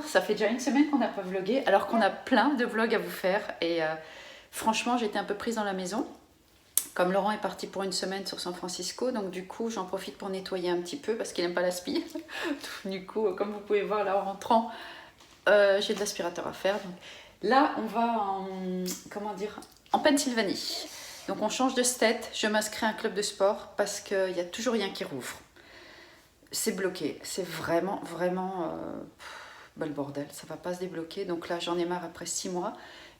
ça fait déjà une semaine qu'on n'a pas vlogué, alors qu'on a plein de vlogs à vous faire. Et franchement, j'étais un peu prise dans la maison. Comme Laurent est parti pour une semaine sur San Francisco, donc du coup, j'en profite pour nettoyer un petit peu parce qu'il n'aime pas l'aspi. Du coup, comme vous pouvez voir là en rentrant, j'ai de l'aspirateur à faire. Donc, là, on va en, comment dire, en Pennsylvanie. Donc on change de state, je m'inscris à un club de sport parce qu'il n'y a toujours rien qui rouvre. C'est bloqué, c'est vraiment le bordel, ça va pas se débloquer. Donc là j'en ai marre après 6 mois.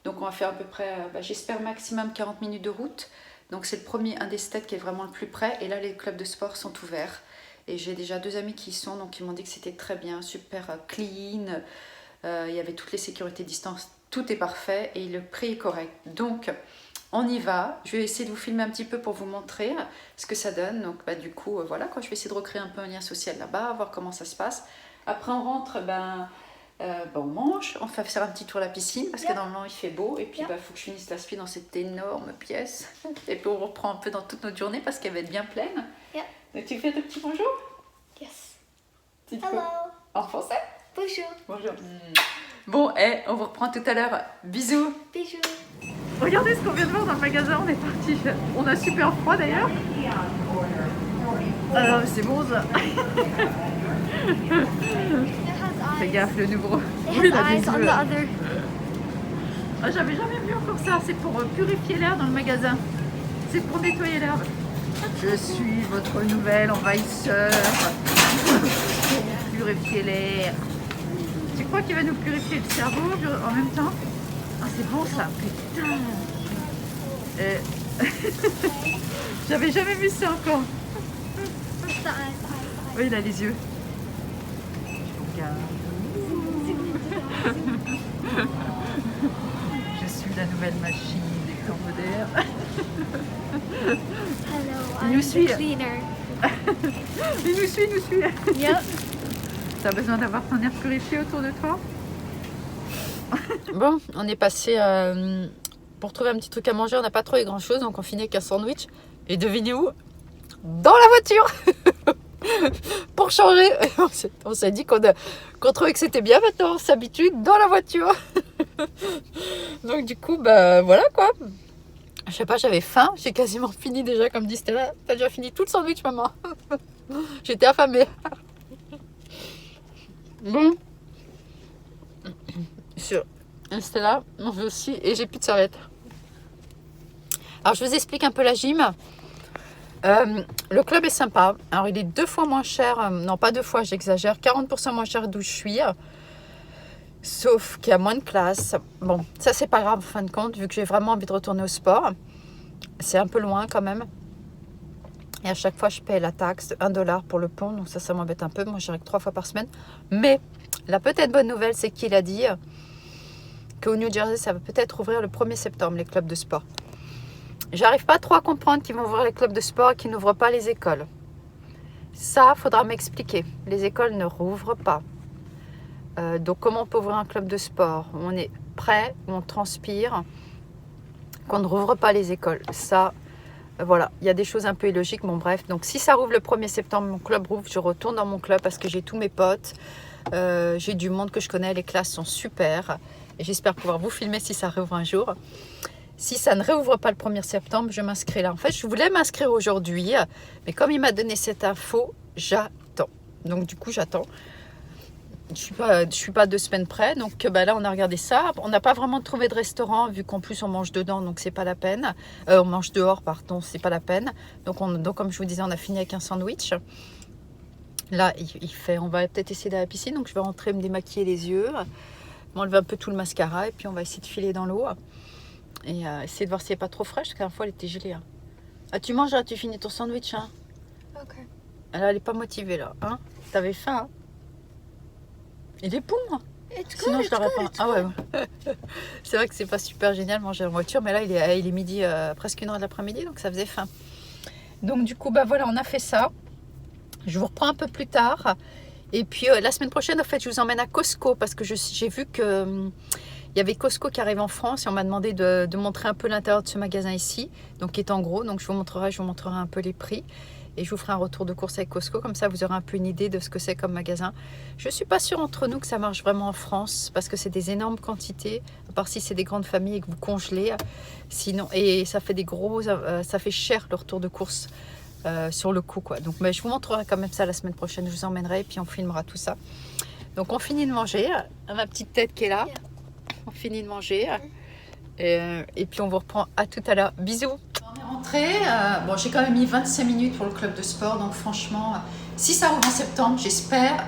Donc on va faire à peu près, j'espère maximum 40 minutes de route. Donc c'est le premier, un des states qui est vraiment le plus près. Et là les clubs de sport sont ouverts. Et j'ai déjà 2 amis qui y sont, donc ils m'ont dit que c'était très bien, super clean. Il y avait toutes les sécurités distance, tout est parfait et le prix est correct. Donc on y va, je vais essayer de vous filmer un petit peu pour vous montrer ce que ça donne. Donc du coup, voilà, je vais essayer de recréer un peu un lien social là-bas, voir comment ça se passe. Après on rentre, on mange, on va faire un petit tour à la piscine parce que normalement il fait beau. Et puis il faut que je finisse l'aspi dans cette énorme pièce. Et puis on reprend un peu dans toute notre journée parce qu'elle va être bien pleine. Donc tu fais ton petit bonjour? Yes. Tu dis Hello. quoi? En français? Bonjour. Bonjour. Bon, on vous reprend tout à l'heure. Bisous. Bisous. Regardez ce qu'on vient de voir dans le magasin, on est parti. On a super froid d'ailleurs. Alors c'est bon ça. Fais gaffe le nouveau. It has eyes on the other. Ah, j'avais jamais vu encore ça, c'est pour purifier l'air dans le magasin. C'est pour nettoyer l'herbe. Je suis votre nouvel envahisseur. Pour purifier l'air. Tu crois qu'il va nous purifier le cerveau en même temps? Ah, c'est bon ça, putain. J'avais jamais vu ça encore. Oui, il a les yeux. Regarde. Je suis la nouvelle machine des temps modernes. Hello, Il I'm nous the suit. cleaner. Il nous suit. Yep. T'as besoin d'avoir ton air purifié autour de toi? Bon, on est passé pour trouver un petit truc à manger. On n'a pas trouvé grand chose, donc on finit avec un sandwich. Et devinez où? Dans la voiture. Pour changer. On s'est dit qu'on trouvait que c'était bien. Maintenant on s'habitue dans la voiture. Donc du coup, voilà quoi. Je sais pas, j'avais faim. J'ai quasiment fini déjà, comme dit Stella. T'as déjà fini tout le sandwich, maman? J'étais affamée. Bon. Stella, on veut aussi. Et j'ai plus de serviettes. Alors je vous explique un peu la gym. Le club est sympa. Alors il est 2 fois moins cher. Non, pas 2 fois, j'exagère. 40% moins cher d'où je suis. Sauf qu'il y a moins de place. Bon, ça c'est pas grave en fin de compte, vu que j'ai vraiment envie de retourner au sport. C'est un peu loin quand même. Et à chaque fois, je paie la taxe de $1 pour le pont. Donc ça m'embête un peu. Moi, j'irai que 3 fois par semaine. Mais la peut-être bonne nouvelle, c'est qu'il a dit qu'au New Jersey, ça va peut-être ouvrir le 1er septembre, les clubs de sport. J'arrive pas trop à comprendre qu'ils vont ouvrir les clubs de sport et qu'ils n'ouvrent pas les écoles. Ça, faudra m'expliquer. Les écoles ne rouvrent pas. Donc comment on peut ouvrir un club de sport? On est prêt, on transpire, qu'on ne rouvre pas les écoles. Ça, voilà, il y a des choses un peu illogiques. Bon bref, donc si ça rouvre le 1er septembre, mon club rouvre, je retourne dans mon club parce que j'ai tous mes potes. J'ai du monde que je connais, les classes sont super. Et j'espère pouvoir vous filmer si ça rouvre un jour. Si ça ne réouvre pas le 1er septembre, je m'inscris là. En fait, je voulais m'inscrire aujourd'hui, mais comme il m'a donné cette info, j'attends. Donc du coup, j'attends. Je suis pas 2 semaines près, donc là on a regardé ça. On n'a pas vraiment trouvé de restaurant vu qu'en plus on mange dedans, donc c'est pas la peine. On mange dehors, pardon, c'est pas la peine. Donc comme je vous disais, on a fini avec un sandwich. Là on va peut-être essayer d'aller à la piscine, donc je vais rentrer me démaquiller les yeux, m'enlever un peu tout le mascara et puis on va essayer de filer dans l'eau et essayer de voir si elle n'est pas trop fraîche, parce que la dernière fois elle était gelée. Hein. Ah, tu manges là, tu finis ton sandwich, hein? Ok. Elle est pas motivée là, hein? T'avais faim, hein? Il est bon, hein. Sinon je l'aurais pas. Ah ouais. C'est vrai que c'est pas super génial manger en voiture, mais là il est midi, presque 1h de l'après-midi, donc ça faisait faim. Donc du coup, voilà, on a fait ça. Je vous reprends un peu plus tard. Et puis la semaine prochaine, en fait, je vous emmène à Costco parce que j'ai vu que il y avait Costco qui arrive en France et on m'a demandé de montrer un peu l'intérieur de ce magasin ici, donc qui est en gros. Donc je vous montrerai un peu les prix. Et je vous ferai un retour de course avec Costco, comme ça vous aurez un peu une idée de ce que c'est comme magasin. Je ne suis pas sûre entre nous que ça marche vraiment en France, parce que c'est des énormes quantités, à part si c'est des grandes familles et que vous congelez. Sinon, et ça fait ça fait cher le retour de course sur le coup, quoi. Donc mais je vous montrerai quand même ça la semaine prochaine, je vous emmènerai et puis on filmera tout ça. Donc on finit de manger, ma petite tête qui est là, on finit de manger. Et puis on vous reprend à tout à l'heure. Bisous. On est rentré. Bon, j'ai quand même mis 25 minutes pour le club de sport. Donc franchement, si ça rouvre en septembre, j'espère,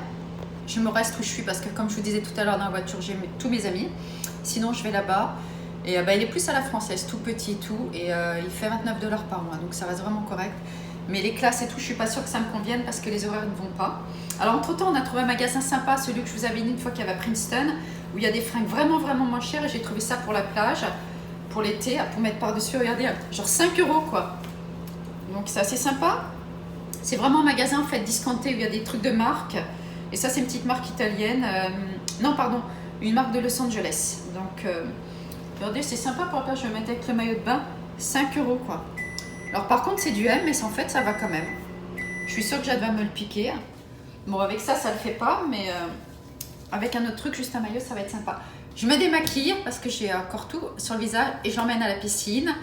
je me reste où je suis parce que comme je vous disais tout à l'heure dans la voiture, j'ai tous mes amis. Sinon, je vais là-bas. Et il est plus à la française, tout petit et tout. Et il fait 29 $ par mois. Donc ça reste vraiment correct. Mais les classes et tout, je suis pas sûre que ça me convienne parce que les horaires ne vont pas. Alors entre-temps, on a trouvé un magasin sympa, celui que je vous avais dit une fois qu'il y avait à Princeton, où il y a des fringues vraiment moins chères et j'ai trouvé ça pour la plage, pour l'été, pour mettre par-dessus, regardez, genre 5 € quoi. Donc c'est assez sympa. C'est vraiment un magasin en fait discounté où il y a des trucs de marque. Et ça c'est une petite marque italienne, non pardon, une marque de Los Angeles. Donc regardez, c'est sympa pour la plage, je vais mettre avec le maillot de bain, 5 € quoi. Alors par contre c'est du M, mais en fait ça va quand même. Je suis sûre que Jade va me le piquer. Bon avec ça le fait pas, mais avec un autre truc, juste un maillot, ça va être sympa. Je me démaquille parce que j'ai encore tout sur le visage et je l'emmène à la piscine.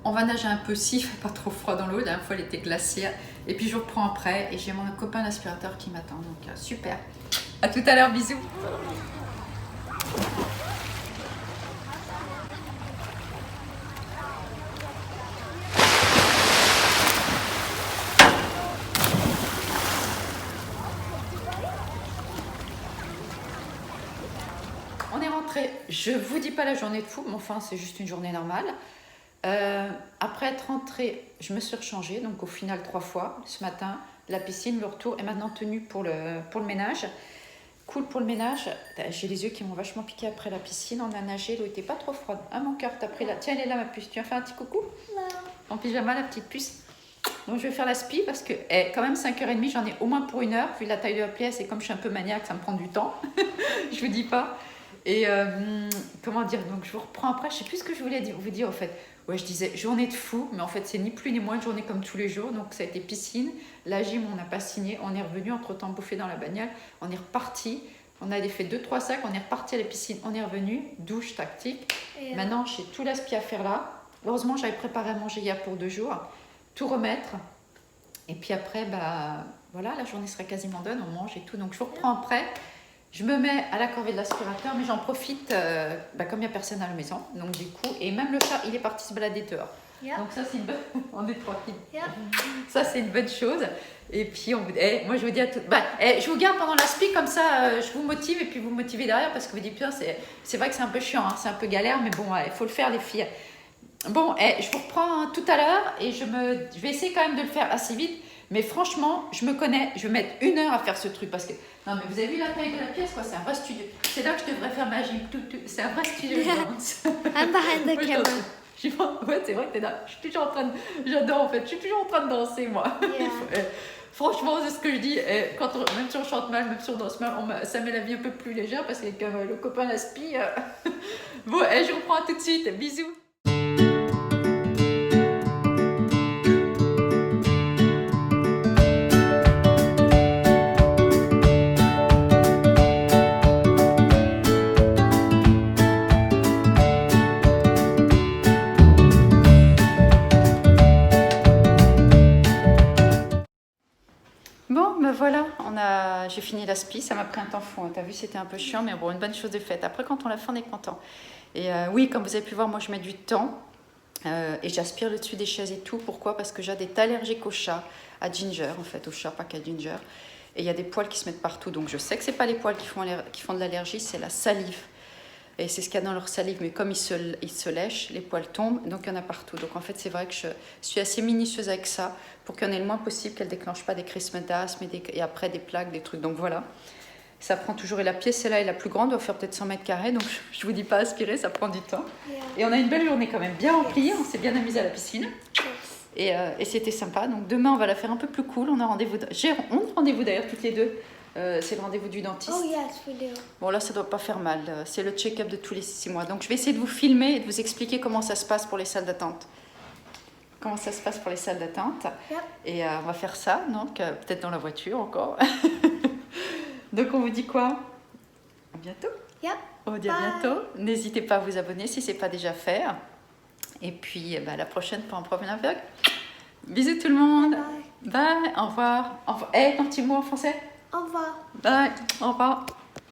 On va nager un peu si il fait pas trop froid dans l'eau. La dernière fois elle était glacée. Et puis je vous reprends après et j'ai mon copain l'aspirateur qui m'attend. Donc super. À tout à l'heure, bisous. On est rentré. Je vous dis pas la journée de fou, mais enfin c'est juste une journée normale. Après être rentrée, je me suis rechangée, donc au final 3 fois. Ce matin, la piscine, le retour et maintenant tenue pour le ménage. Cool pour le ménage. J'ai les yeux qui m'ont vachement piqué après la piscine. On a nagé, l'eau était pas trop froide. Ah mon cœur, t'as pris la... Tiens, elle est là ma puce. Tu as fait un petit coucou? Non. En pyjama, la petite puce. Donc je vais faire la spi parce que quand même 5h30, j'en ai au moins pour 1 heure. Vu la taille de la pièce et comme je suis un peu maniaque, ça me prend du temps. Je vous dis pas. Et comment dire, donc je vous reprends après, je sais plus ce que je voulais vous dire en fait. Ouais, je disais journée de fou, mais en fait c'est ni plus ni moins une journée comme tous les jours. Donc ça a été piscine, la gym on n'a pas signé, on est revenu entre-temps bouffer dans la bagnole, on est reparti, on a fait 2-3 sacs, on est reparti à la piscine, on est revenu, douche tactique. Maintenant j'ai tout l'aspi à faire là. Heureusement j'avais préparé à manger hier pour 2 jours, tout remettre. Et puis après, voilà, la journée sera quasiment done, on mange et tout. Donc je vous reprends après. Je me mets à la corvée de l'aspirateur, mais j'en profite comme il n'y a personne à la maison. Donc du coup, et même le chat, il est parti se balader dehors. Yeah. Donc ça, c'est une bonne... On est tranquille. Yeah. Ça, c'est une bonne chose. Et puis, moi, je vous dis à tout... je vous garde pendant l'aspi, comme ça, je vous motive et puis vous motivez derrière parce que vous dites, putain, c'est vrai que c'est un peu chiant, hein, c'est un peu galère, mais bon, il faut le faire, les filles. Bon, je vous reprends tout à l'heure et je vais essayer quand même de le faire assez vite. Mais franchement, je me connais, je vais mettre 1 heure à faire ce truc parce que... Non mais vous avez vu la taille de la pièce quoi, c'est un vrai studio. C'est là que je devrais faire ma gym, c'est un vrai studio. I'm behind the camera. Ouais, c'est vrai que t'es là, je suis toujours en train de... J'adore en fait, je suis toujours en train de danser moi. Yeah. Franchement, c'est ce que je dis, même si on chante mal, même si on danse mal, ça met la vie un peu plus légère parce que le copain l'aspi. Bon, je reprends tout de suite, bisous. Voilà, j'ai fini l'aspi, ça m'a pris un temps fou, hein. T'as vu, c'était un peu chiant, mais bon, une bonne chose de faite. Après, quand on l'a fait, on est content. Et oui, comme vous avez pu voir, moi, je mets du temps et j'aspire le dessus des chaises et tout. Pourquoi? Parce que j'ai été allergique au chat, à Ginger, en fait, au chat, pas qu'à Ginger. Et il y a des poils qui se mettent partout, donc je sais que c'est pas les poils qui font de l'allergie, c'est la salive. Et c'est ce qu'il y a dans leur salive, mais comme ils se lèchent, les poils tombent, donc il y en a partout. Donc en fait, c'est vrai que je suis assez minutieuse avec ça, pour qu'il y en ait le moins possible, qu'elle ne déclenche pas des crises d'asthme et après des plaques, des trucs. Donc voilà, ça prend toujours. Et la pièce, celle-là est la plus grande, doit faire peut-être 100 mètres carrés, donc je ne vous dis pas aspirer, ça prend du temps. Yeah. Et on a une belle journée quand même, bien remplie, on s'est bien amusé à la piscine. Et c'était sympa. Donc demain, on va la faire un peu plus cool. On a rendez-vous. On a rendez-vous d'ailleurs toutes les deux. C'est le rendez-vous du dentiste. Oh yes, we do. Bon là, ça doit pas faire mal. C'est le check-up de tous les 6 mois. Donc je vais essayer de vous filmer et de vous expliquer comment ça se passe pour les salles d'attente. comment ça se passe pour les salles d'attente. Yep. Et on va faire ça, donc peut-être dans la voiture encore. Donc on vous dit quoi? À bientôt. Yep. On vous dit à bientôt. N'hésitez pas à vous abonner si ce n'est pas déjà fait. Et puis à la prochaine pour un promenade aveugle. Bisous tout le monde. Bye. Bye. Au revoir. Au revoir. Un petit mot en français. Au revoir. Bye. Au revoir.